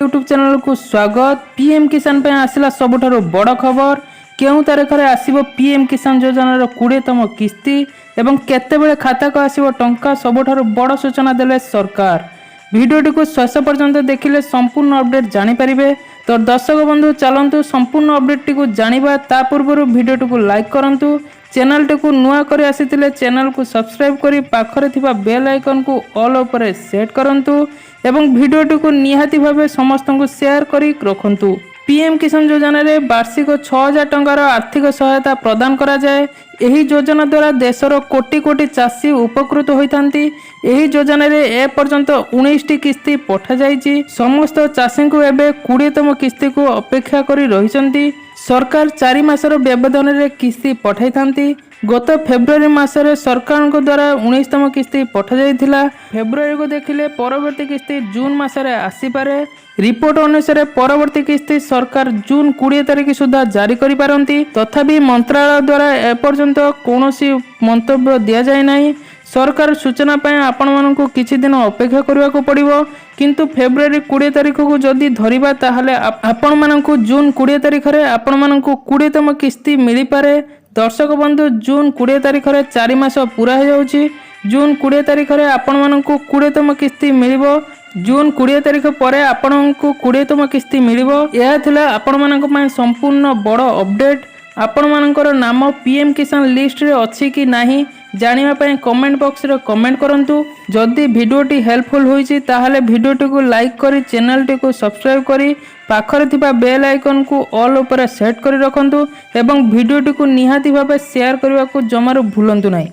YouTube channel को स्वागत। PM किसान पे आसला सबुठारु बड़ खबर। केउं तारिखरे आसीबो पीएम किसान योजनार 20तम किस्ती एवं केतेबेले खाता को आसीबो टंका सबुठारु बड़ सूचना देले सरकार। भिडियोटी को शेष पर्यंत देखिले संपूर्ण अपडेट जानि परिबे। तो दर्शक बंधु चलंतु संपूर्ण अपडेट को जानिबा। ता पूर्व भिडियोटी को लाइक करंतु, चैनल टी नुआ कर आसीथिले चैनल को सब्सक्राइब करी पाखरे थिबा बेल आइकन को ऑल ऊपर सेट करंतु एवं भिडियोटी को निहाती भावे समस्त को शेयर करी रखंतु। पीएम किसान योजना रे वार्षिक 6000 टंकार आर्थिक सहायता प्रदान करा जाए। एही योजना द्वारा देशर कोटी कोटी चाषी उपकृत होइथांती। एही योजना रे ए पर्यंत 19टी किस्ती पठा जाइछि। समस्त चाषी को एबे 20तम किस्ती को अपेक्षा करी रहिसंती। सरकार 4 मासर व्यवधान रे किस्ती पठाई थांती। गत फेब्रुआरी मासरे सरकार द्वारा 19तम किस्ती पठा जाइथिला। फेब्रुआरी को देखिले परवर्ती किस्ती जून मासरे आसी पारे। रिपोर्ट अनुसार परवर्ती किस्ती सरकार जून 20 तारिख सुधा जारी करि पारंती। तथापि मंत्रालय द्वारा एपर्यंत कौनसी मंतव्य दिया जाय नाही। सरकार सूचना पाए आपण मानकु किछि दिन अपेक्षा करबा को पड़िबो। किंतु फेब्रुआरी 20 तारिख को जदि धरिबा ताहले आपण मानकु जून 20 तारिख रे आपण मानकु 20तम किस्ती मिली पारे। दर्शक बंधु जून 20 तारिख रे 4 मास पूरा हो जाउछि। जून 20 तारिख रे आपण मानकु 20तम किस्ती मिलिबो। जून 20 तारिख परे आपणको 20तम किस्ती मिलिबो। यह थिला आपण मानक पय संपूर्ण बड़ अपडेट। आपण मानकर नाम पीएम किसान लिस्ट रे अछि कि नाही जानिबा पय कमेंट बॉक्स रे कमेंट करंतु। जदि वीडियोटी हेल्पफुल होईछि ताहले वीडियोटी को लाइक करी चैनल टी को सब्सक्राइब करी पाखरे थिबा बेल आइकन को ऑल ऊपर सेट करी रखंतु एवं वीडियोटी को निहाती भाबे शेयर करबा को जमारो भूलंतु नाही।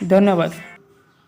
धन्यवाद।